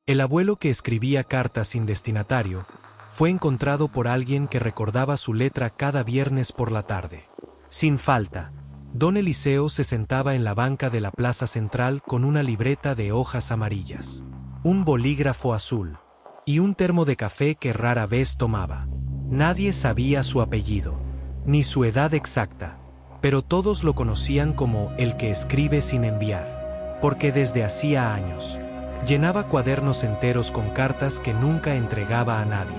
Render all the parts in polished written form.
El abuelo que escribía cartas sin destinatario fue encontrado por alguien que recordaba su letra cada viernes por la tarde. Sin falta, don Eliseo se sentaba en la banca de la plaza central con una libreta de hojas amarillas, un bolígrafo azul y un termo de café que rara vez tomaba. Nadie sabía su apellido, ni su edad exacta, pero todos lo conocían como el que escribe sin enviar, porque desde hacía años llenaba cuadernos enteros con cartas que nunca entregaba a nadie.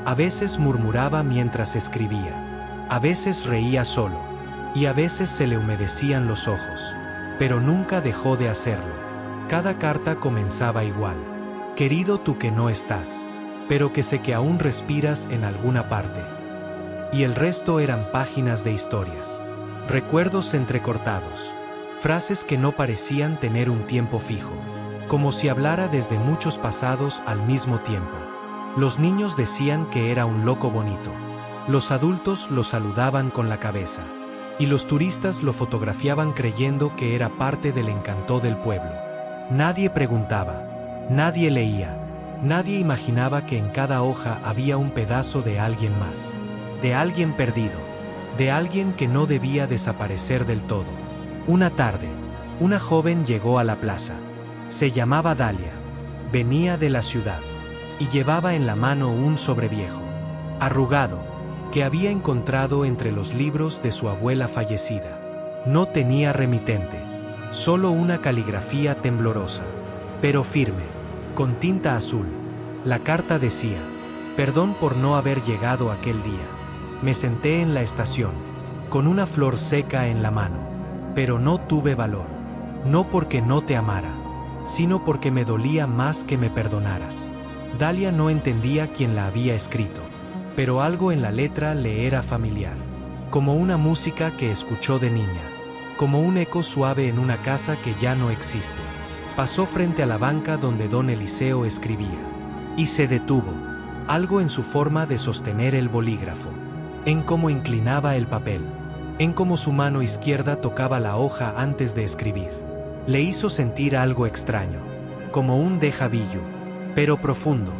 A veces murmuraba mientras escribía, a veces reía solo, y a veces se le humedecían los ojos, pero nunca dejó de hacerlo. Cada carta comenzaba igual: querido tú que no estás, pero que sé que aún respiras en alguna parte. Y el resto eran páginas de historias, recuerdos entrecortados, frases que no parecían tener un tiempo fijo, como si hablara desde muchos pasados al mismo tiempo. Los niños decían que era un loco bonito, los adultos lo saludaban con la cabeza, y los turistas lo fotografiaban creyendo que era parte del encanto del pueblo. Nadie preguntaba, nadie leía, nadie imaginaba que en cada hoja había un pedazo de alguien más, de alguien perdido, de alguien que no debía desaparecer del todo. Una tarde, una joven llegó a la plaza. Se llamaba Dalia, venía de la ciudad, y llevaba en la mano un sobreviejo, arrugado, que había encontrado entre los libros de su abuela fallecida. No tenía remitente, solo una caligrafía temblorosa, pero firme, con tinta azul. La carta decía: perdón por no haber llegado aquel día. Me senté en la estación, con una flor seca en la mano, pero no tuve valor, no porque no te amara, sino porque me dolía más que me perdonaras. Dalia no entendía quién la había escrito, pero algo en la letra le era familiar, como una música que escuchó de niña, como un eco suave en una casa que ya no existe. Pasó frente a la banca donde don Eliseo escribía, y se detuvo, algo en su forma de sostener el bolígrafo, en cómo inclinaba el papel, en cómo su mano izquierda tocaba la hoja antes de escribir. Le hizo sentir algo extraño, como un déjà vu, pero profundo,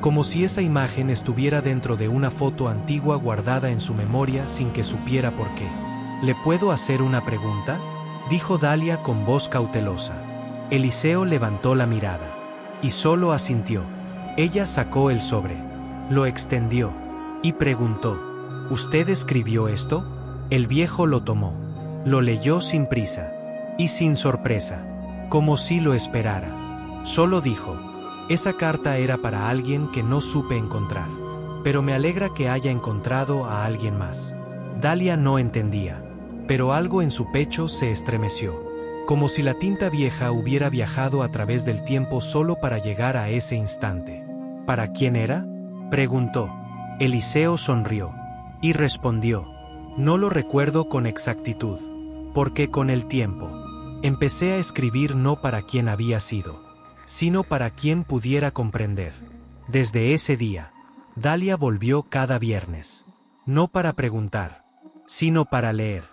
como si esa imagen estuviera dentro de una foto antigua guardada en su memoria sin que supiera por qué. ¿Le puedo hacer una pregunta?, dijo Dalia con voz cautelosa. Eliseo levantó la mirada, y solo asintió. Ella sacó el sobre, lo extendió, y preguntó: ¿usted escribió esto? El viejo lo tomó, lo leyó sin prisa, y sin sorpresa, como si lo esperara. Solo dijo: esa carta era para alguien que no supe encontrar, pero me alegra que haya encontrado a alguien más. Dalia no entendía, pero algo en su pecho se estremeció, como si la tinta vieja hubiera viajado a través del tiempo solo para llegar a ese instante. ¿Para quién era?, preguntó. Eliseo sonrió, y respondió: no lo recuerdo con exactitud, porque con el tiempo empecé a escribir no para quien había sido, sino para quien pudiera comprender. Desde ese día, Dalia volvió cada viernes, no para preguntar, sino para leer.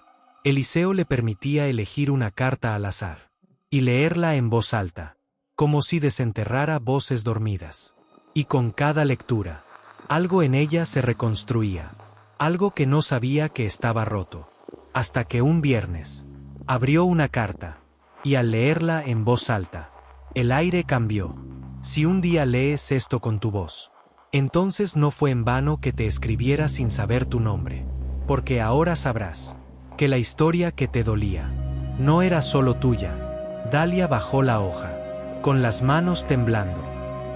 Eliseo le permitía elegir una carta al azar, y leerla en voz alta, como si desenterrara voces dormidas. Y con cada lectura, algo en ella se reconstruía, algo que no sabía que estaba roto, hasta que un viernes abrió una carta, y al leerla en voz alta, el aire cambió. Si un día lees esto con tu voz, entonces no fue en vano que te escribiera sin saber tu nombre, porque ahora sabrás que la historia que te dolía no era solo tuya. Dalia bajó la hoja, con las manos temblando,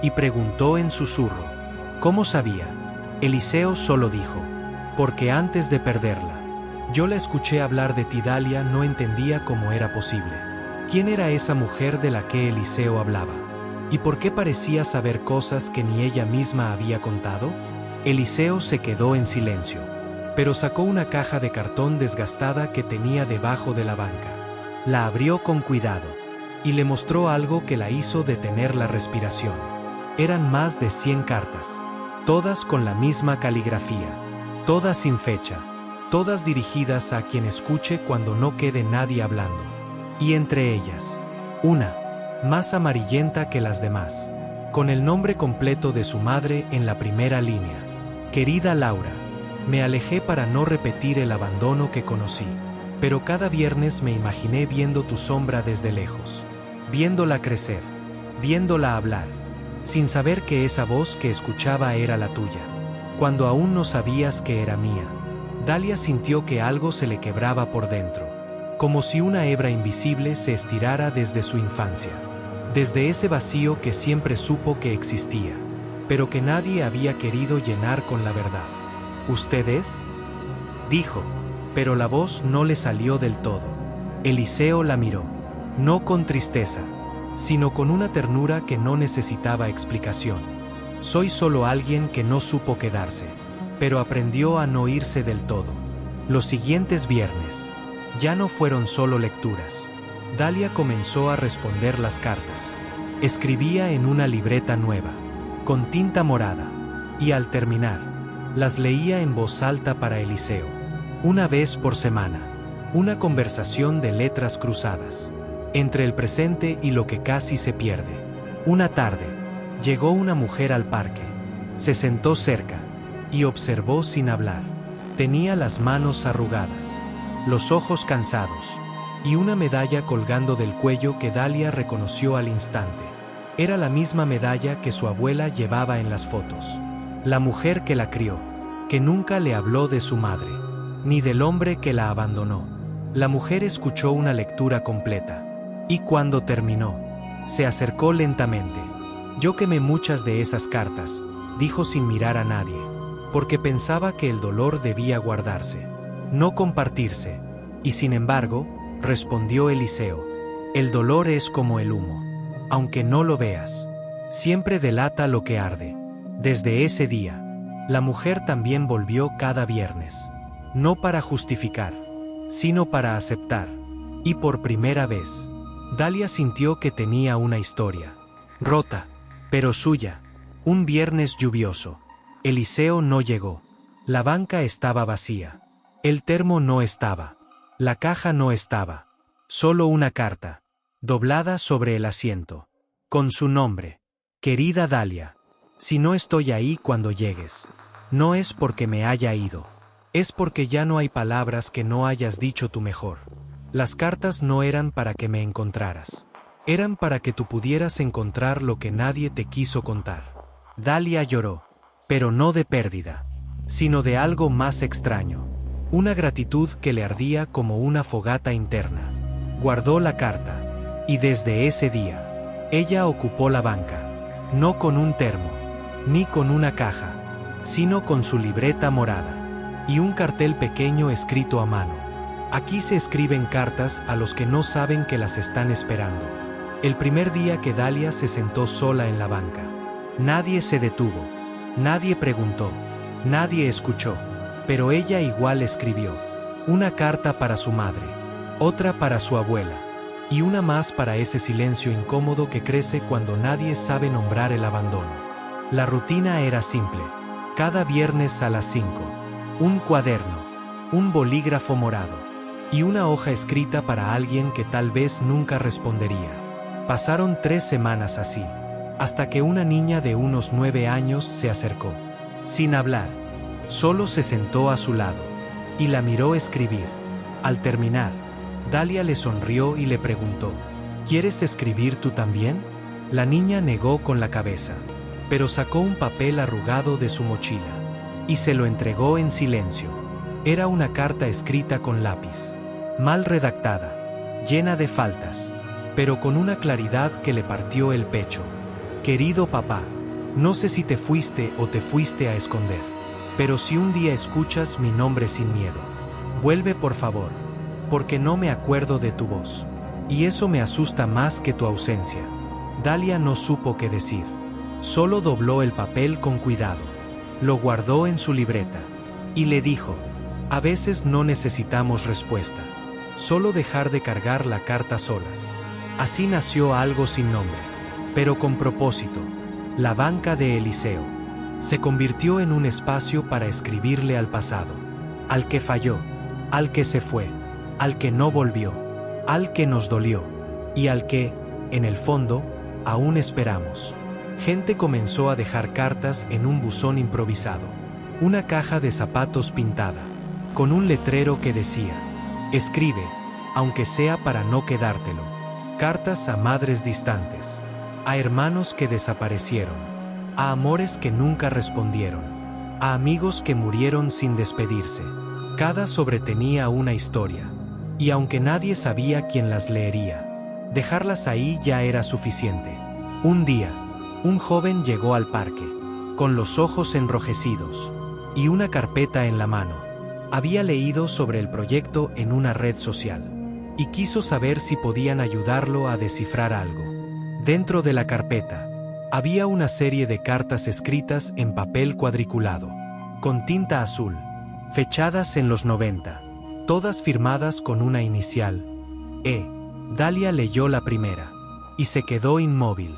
y preguntó en susurro: ¿cómo sabía? Eliseo solo dijo: porque antes de perderla, yo la escuché hablar de ti. Dalia no entendía cómo era posible. ¿Quién era esa mujer de la que Eliseo hablaba? ¿Y por qué parecía saber cosas que ni ella misma había contado? Eliseo se quedó en silencio, pero sacó una caja de cartón desgastada que tenía debajo de la banca. La abrió con cuidado, y le mostró algo que la hizo detener la respiración. Eran más de 100 cartas, todas con la misma caligrafía, todas sin fecha, todas dirigidas a quien escuche cuando no quede nadie hablando. Y entre ellas, una, más amarillenta que las demás, con el nombre completo de su madre en la primera línea. Querida Laura, me alejé para no repetir el abandono que conocí, pero cada viernes me imaginé viendo tu sombra desde lejos, viéndola crecer, viéndola hablar, sin saber que esa voz que escuchaba era la tuya, cuando aún no sabías que era mía. Dalia sintió que algo se le quebraba por dentro, como si una hebra invisible se estirara desde su infancia, desde ese vacío que siempre supo que existía, pero que nadie había querido llenar con la verdad. ¿Usted es?, dijo, pero la voz no le salió del todo. Eliseo la miró, no con tristeza, sino con una ternura que no necesitaba explicación. Soy solo alguien que no supo quedarse, pero aprendió a no irse del todo. Los siguientes viernes ya no fueron solo lecturas. Dalia comenzó a responder las cartas. Escribía en una libreta nueva, con tinta morada, y al terminar, las leía en voz alta para Eliseo. Una vez por semana, una conversación de letras cruzadas, entre el presente y lo que casi se pierde. Una tarde, llegó una mujer al parque, se sentó cerca, y observó sin hablar. Tenía las manos arrugadas, los ojos cansados, y una medalla colgando del cuello que Dalia reconoció al instante. Era la misma medalla que su abuela llevaba en las fotos. La mujer que la crió, que nunca le habló de su madre, ni del hombre que la abandonó. La mujer escuchó una lectura completa, y cuando terminó, se acercó lentamente. Yo quemé muchas de esas cartas, dijo sin mirar a nadie, porque pensaba que el dolor debía guardarse, no compartirse, y sin embargo, respondió Eliseo, el dolor es como el humo, aunque no lo veas, siempre delata lo que arde. Desde ese día, la mujer también volvió cada viernes, no para justificar, sino para aceptar, y por primera vez, Dalia sintió que tenía una historia, rota, pero suya. Un viernes lluvioso, Eliseo no llegó, la banca estaba vacía, el termo no estaba, la caja no estaba, solo una carta, doblada sobre el asiento, con su nombre. Querida Dalia, si no estoy ahí cuando llegues, no es porque me haya ido, es porque ya no hay palabras que no hayas dicho tú mejor. Las cartas no eran para que me encontraras, eran para que tú pudieras encontrar lo que nadie te quiso contar. Dalia lloró, pero no de pérdida, sino de algo más extraño, una gratitud que le ardía como una fogata interna. Guardó la carta, y desde ese día, ella ocupó la banca, no con un termo, ni con una caja, sino con su libreta morada, y un cartel pequeño escrito a mano. Aquí se escriben cartas a los que no saben que las están esperando. El primer día que Dalia se sentó sola en la banca, nadie se detuvo, nadie preguntó, nadie escuchó, pero ella igual escribió. Una carta para su madre, otra para su abuela, y una más para ese silencio incómodo que crece cuando nadie sabe nombrar el abandono. La rutina era simple. Cada viernes a las 5, un cuaderno, un bolígrafo morado, y una hoja escrita para alguien que tal vez nunca respondería. Pasaron 3 semanas así, hasta que una niña de unos 9 años se acercó. Sin hablar, solo se sentó a su lado, y la miró escribir. Al terminar, Dalia le sonrió y le preguntó, ¿quieres escribir tú también? La niña negó con la cabeza, pero sacó un papel arrugado de su mochila, y se lo entregó en silencio. Era una carta escrita con lápiz, mal redactada, llena de faltas, pero con una claridad que le partió el pecho. Querido papá, no sé si te fuiste o te fuiste a esconder, pero si un día escuchas mi nombre sin miedo, vuelve por favor, porque no me acuerdo de tu voz, y eso me asusta más que tu ausencia. Dalia no supo qué decir, solo dobló el papel con cuidado, lo guardó en su libreta, y le dijo, a veces no necesitamos respuesta, solo dejar de cargar la carta solas. Así nació algo sin nombre, pero con propósito. La banca de Eliseo se convirtió en un espacio para escribirle al pasado, al que falló, al que se fue, al que no volvió, al que nos dolió, y al que, en el fondo, aún esperamos. Gente comenzó a dejar cartas en un buzón improvisado. Una caja de zapatos pintada, con un letrero que decía: escribe, aunque sea para no quedártelo. Cartas a madres distantes, a hermanos que desaparecieron, a amores que nunca respondieron, a amigos que murieron sin despedirse. Cada sobre tenía una historia, y aunque nadie sabía quién las leería, dejarlas ahí ya era suficiente. Un día, un joven llegó al parque, con los ojos enrojecidos, y una carpeta en la mano. Había leído sobre el proyecto en una red social, y quiso saber si podían ayudarlo a descifrar algo. Dentro de la carpeta, había una serie de cartas escritas en papel cuadriculado, con tinta azul, fechadas en los 90, todas firmadas con una inicial, E. Dalia leyó la primera, y se quedó inmóvil.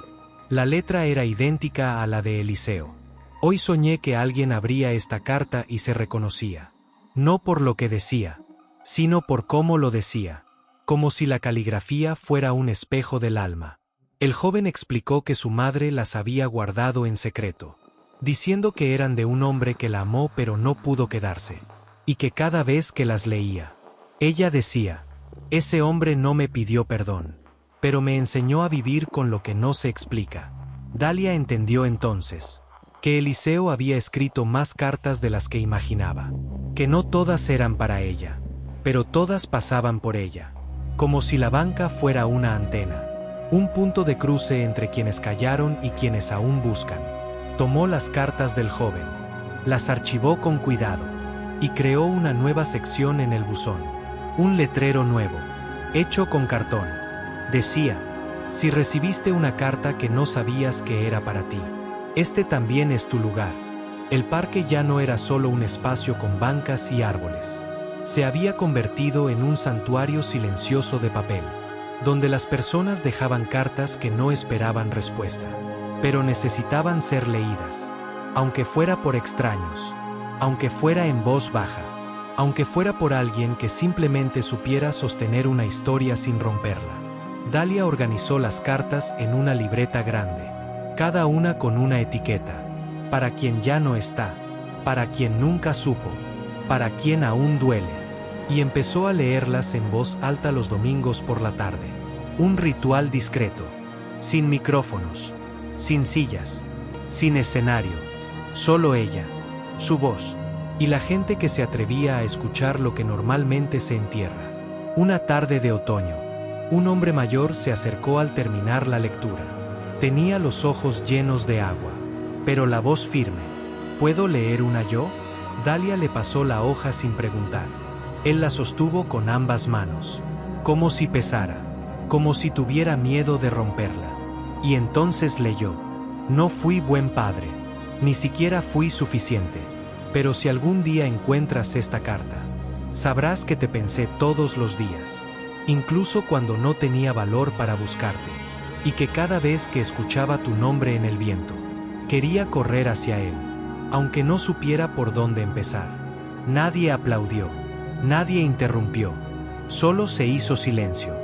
La letra era idéntica a la de Eliseo. Hoy soñé que alguien abría esta carta y se reconocía. No por lo que decía, sino por cómo lo decía, como si la caligrafía fuera un espejo del alma. El joven explicó que su madre las había guardado en secreto, diciendo que eran de un hombre que la amó pero no pudo quedarse, y que cada vez que las leía, ella decía: ese hombre no me pidió perdón, pero me enseñó a vivir con lo que no se explica. Dalia entendió entonces que Eliseo había escrito más cartas de las que imaginaba, que no todas eran para ella, pero todas pasaban por ella, como si la banca fuera una antena, un punto de cruce entre quienes callaron y quienes aún buscan. Tomó las cartas del joven, las archivó con cuidado, y creó una nueva sección en el buzón. Un letrero nuevo, hecho con cartón. Decía: si recibiste una carta que no sabías que era para ti, este también es tu lugar. El parque ya no era solo un espacio con bancas y árboles. Se había convertido en un santuario silencioso de papel, donde las personas dejaban cartas que no esperaban respuesta, pero necesitaban ser leídas, aunque fuera por extraños, aunque fuera en voz baja, aunque fuera por alguien que simplemente supiera sostener una historia sin romperla. Dalia organizó las cartas en una libreta grande, cada una con una etiqueta: para quien ya no está, para quien nunca supo, para quien aún duele, y empezó a leerlas en voz alta los domingos por la tarde. Un ritual discreto, sin micrófonos, sin sillas, sin escenario, solo ella, su voz, y la gente que se atrevía a escuchar lo que normalmente se entierra. Una tarde de otoño, un hombre mayor se acercó al terminar la lectura. Tenía los ojos llenos de agua, pero la voz firme: ¿puedo leer una yo? Dalia le pasó la hoja sin preguntar. Él la sostuvo con ambas manos, como si pesara, como si tuviera miedo de romperla. Y entonces leyó: no fui buen padre, ni siquiera fui suficiente, pero si algún día encuentras esta carta, sabrás que te pensé todos los días, incluso cuando no tenía valor para buscarte, y que cada vez que escuchaba tu nombre en el viento, quería correr hacia él, aunque no supiera por dónde empezar. Nadie aplaudió, nadie interrumpió, solo se hizo silencio.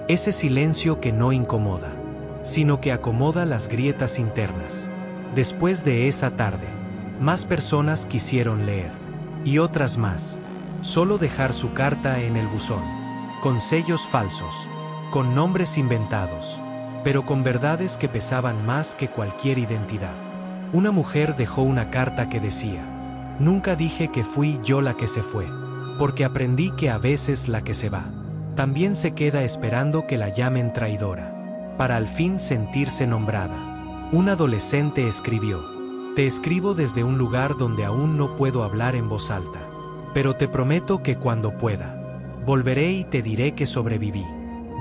Ese silencio que no incomoda, sino que acomoda las grietas internas. Después de esa tarde, más personas quisieron leer, y otras más. Solo dejar su carta en el buzón, con sellos falsos, con nombres inventados, pero con verdades que pesaban más que cualquier identidad. Una mujer dejó una carta que decía: nunca dije que fui yo la que se fue, porque aprendí que a veces la que se va también se queda esperando que la llamen traidora, para al fin sentirse nombrada. Un adolescente escribió: te escribo desde un lugar donde aún no puedo hablar en voz alta, pero te prometo que cuando pueda, volveré y te diré que sobreviví.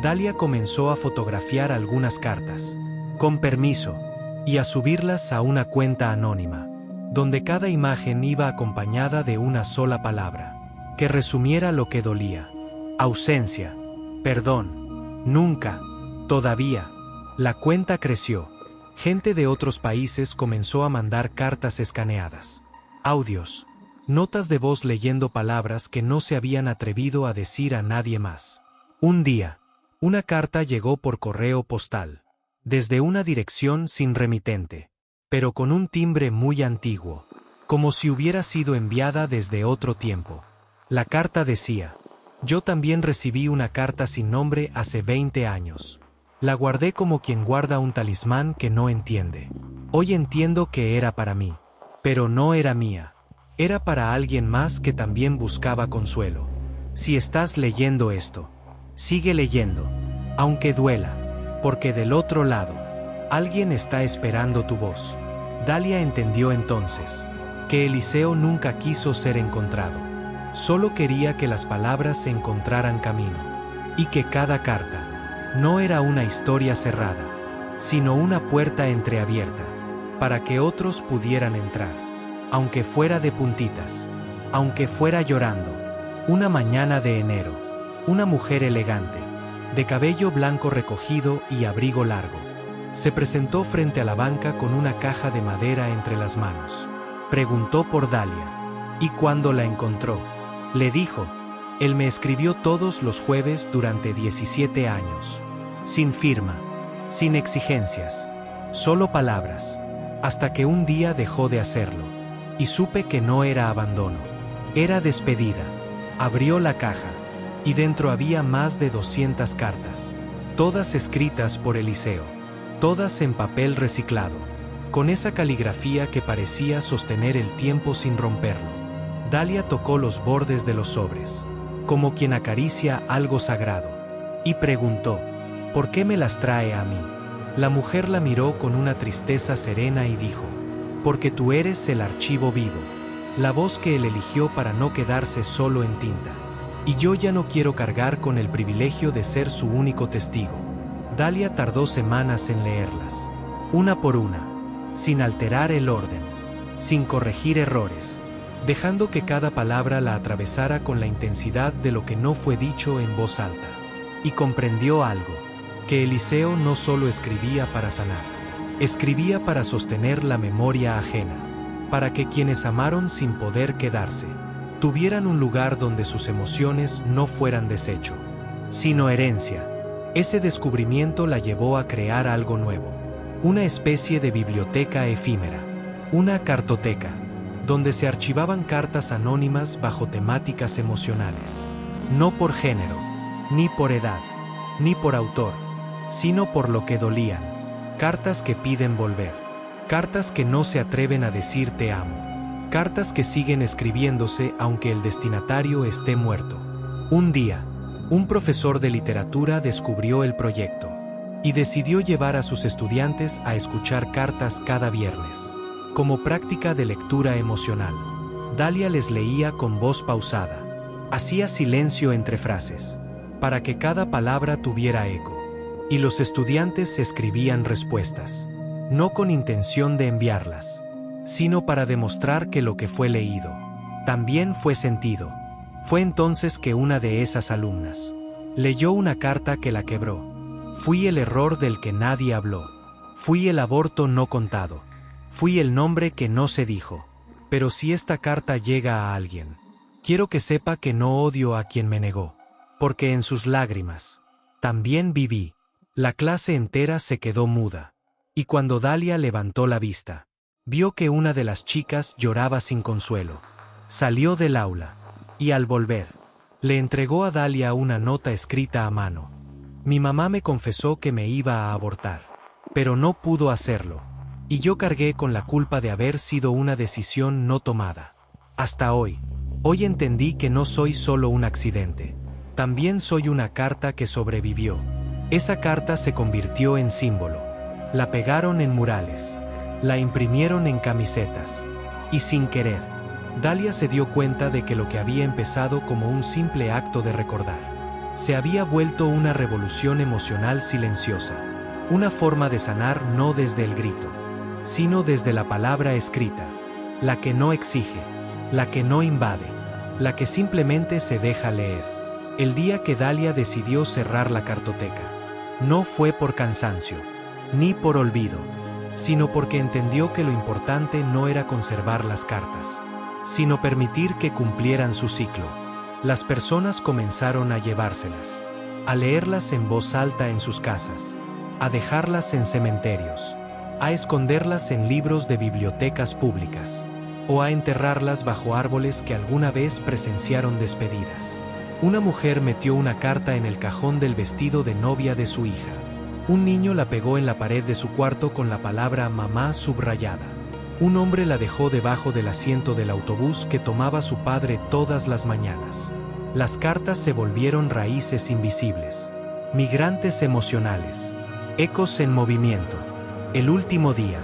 Dalia comenzó a fotografiar algunas cartas, con permiso, y a subirlas a una cuenta anónima, donde cada imagen iba acompañada de una sola palabra, que resumiera lo que dolía: ausencia, perdón, nunca, todavía. La cuenta creció. Gente de otros países comenzó a mandar cartas escaneadas, audios, notas de voz leyendo palabras que no se habían atrevido a decir a nadie más. Un día, una carta llegó por correo postal, desde una dirección sin remitente. pero con un timbre muy antiguo, como si hubiera sido enviada desde otro tiempo. La carta decía: yo también recibí una carta sin nombre hace 20 años. La guardé como quien guarda un talismán que no entiende. Hoy entiendo que era para mí, pero no era mía. Era para alguien más que también buscaba consuelo. Si estás leyendo esto, sigue leyendo, aunque duela, porque del otro lado, alguien está esperando tu voz. Dalia entendió entonces que Eliseo nunca quiso ser encontrado. Solo quería que las palabras encontraran camino, y que cada carta no era una historia cerrada, sino una puerta entreabierta, para que otros pudieran entrar, aunque fuera de puntitas, aunque fuera llorando. Una mañana de enero, una mujer elegante, de cabello blanco recogido y abrigo largo, se presentó frente a la banca con una caja de madera entre las manos. Preguntó por Dalia, y cuando la encontró, le dijo: él me escribió todos los jueves durante 17 años, sin firma, sin exigencias, solo palabras, hasta que un día dejó de hacerlo, y supe que no era abandono, era despedida. Abrió la caja, y dentro había más de 200 cartas, todas escritas por Eliseo, todas en papel reciclado, con esa caligrafía que parecía sostener el tiempo sin romperlo. Dalia tocó los bordes de los sobres, como quien acaricia algo sagrado, y preguntó: ¿por qué me las trae a mí? La mujer la miró con una tristeza serena y dijo: porque tú eres el archivo vivo, la voz que él eligió para no quedarse solo en tinta. Y yo ya no quiero cargar con el privilegio de ser su único testigo. Dalia tardó semanas en leerlas, una por una, sin alterar el orden, sin corregir errores, dejando que cada palabra la atravesara con la intensidad de lo que no fue dicho en voz alta. Y comprendió algo, que Eliseo no solo escribía para sanar, escribía para sostener la memoria ajena, para que quienes amaron sin poder quedarse, tuvieran un lugar donde sus emociones no fueran desecho, sino herencia. Ese descubrimiento la llevó a crear algo nuevo, una especie de biblioteca efímera, una cartoteca, donde se archivaban cartas anónimas bajo temáticas emocionales, no por género, ni por edad, ni por autor, sino por lo que dolían, cartas que piden volver, cartas que no se atreven a decir te amo, cartas que siguen escribiéndose aunque el destinatario esté muerto. Un día, un profesor de literatura descubrió el proyecto y decidió llevar a sus estudiantes a escuchar cartas cada viernes, como práctica de lectura emocional. Dalia les leía con voz pausada, hacía silencio entre frases, para que cada palabra tuviera eco, y los estudiantes escribían respuestas, no con intención de enviarlas, sino para demostrar que lo que fue leído también fue sentido. Fue entonces que una de esas alumnas leyó una carta que la quebró. Fui el error del que nadie habló. Fui el aborto no contado. Fui el nombre que no se dijo. Pero si esta carta llega a alguien, quiero que sepa que no odio a quien me negó, porque en sus lágrimas también viví. La clase entera se quedó muda, y cuando Dalia levantó la vista, vio que una de las chicas lloraba sin consuelo. Salió del aula, y al volver, le entregó a Dalia una nota escrita a mano. Mi mamá me confesó que me iba a abortar, pero no pudo hacerlo, y yo cargué con la culpa de haber sido una decisión no tomada. Hasta hoy entendí que no soy solo un accidente, también soy una carta que sobrevivió. Esa carta se convirtió en símbolo, la pegaron en murales, la imprimieron en camisetas, y sin querer, Dalia se dio cuenta de que lo que había empezado como un simple acto de recordar, se había vuelto una revolución emocional silenciosa, una forma de sanar no desde el grito, sino desde la palabra escrita, la que no exige, la que no invade, la que simplemente se deja leer. El día que Dalia decidió cerrar la cartoteca, no fue por cansancio, ni por olvido, sino porque entendió que lo importante no era conservar las cartas, sino permitir que cumplieran su ciclo. Las personas comenzaron a llevárselas, a leerlas en voz alta en sus casas, a dejarlas en cementerios, a esconderlas en libros de bibliotecas públicas, o a enterrarlas bajo árboles que alguna vez presenciaron despedidas. Una mujer metió una carta en el cajón del vestido de novia de su hija. Un niño la pegó en la pared de su cuarto con la palabra mamá subrayada. Un hombre la dejó debajo del asiento del autobús que tomaba su padre todas las mañanas. Las cartas se volvieron raíces invisibles, migrantes emocionales, ecos en movimiento. El último día,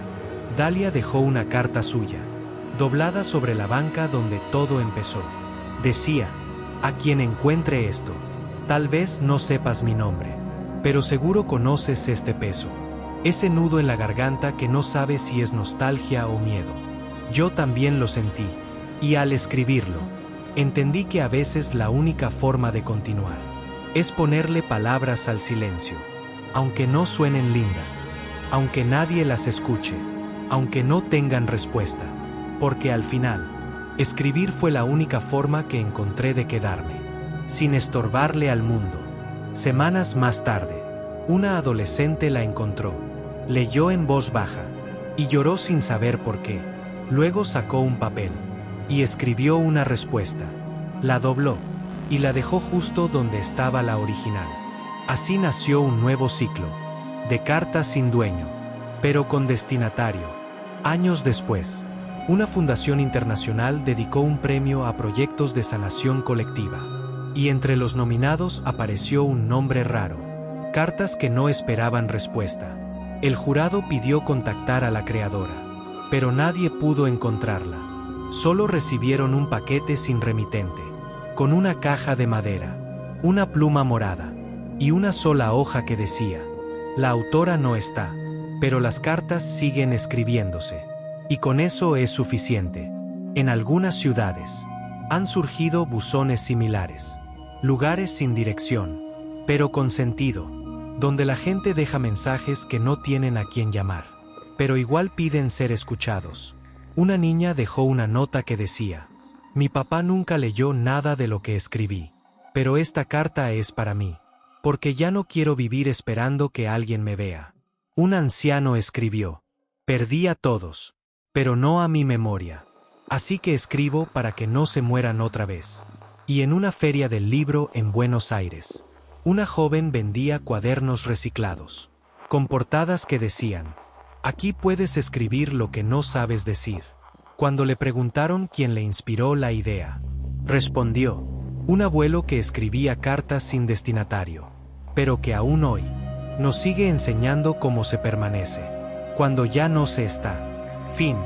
Dalia dejó una carta suya, doblada sobre la banca donde todo empezó. Decía: a quien encuentre esto, tal vez no sepas mi nombre, pero seguro conoces este peso, ese nudo en la garganta que no sabe si es nostalgia o miedo. Yo también lo sentí, y al escribirlo, entendí que a veces la única forma de continuar es ponerle palabras al silencio, aunque no suenen lindas, aunque nadie las escuche, aunque no tengan respuesta, porque al final, escribir fue la única forma que encontré de quedarme, sin estorbarle al mundo. Semanas más tarde, una adolescente la encontró, leyó en voz baja, y lloró sin saber por qué. Luego sacó un papel, y escribió una respuesta. La dobló, y la dejó justo donde estaba la original. Así nació un nuevo ciclo, de cartas sin dueño, pero con destinatario. Años después, una fundación internacional dedicó un premio a proyectos de sanación colectiva, y entre los nominados apareció un nombre raro: cartas que no esperaban respuesta. El jurado pidió contactar a la creadora, pero nadie pudo encontrarla. Solo recibieron un paquete sin remitente, con una caja de madera, una pluma morada, y una sola hoja que decía: la autora no está, pero las cartas siguen escribiéndose. Y con eso es suficiente. En algunas ciudades han surgido buzones similares, lugares sin dirección, pero con sentido, donde la gente deja mensajes que no tienen a quién llamar, pero igual piden ser escuchados. Una niña dejó una nota que decía: mi papá nunca leyó nada de lo que escribí, pero esta carta es para mí, porque ya no quiero vivir esperando que alguien me vea. Un anciano escribió: perdí a todos, pero no a mi memoria. Así que escribo para que no se mueran otra vez. Y en una feria del libro en Buenos Aires, una joven vendía cuadernos reciclados, con portadas que decían: aquí puedes escribir lo que no sabes decir. Cuando le preguntaron quién le inspiró la idea, respondió: un abuelo que escribía cartas sin destinatario, pero que aún hoy nos sigue enseñando cómo se permanece, cuando ya no se está. Fin.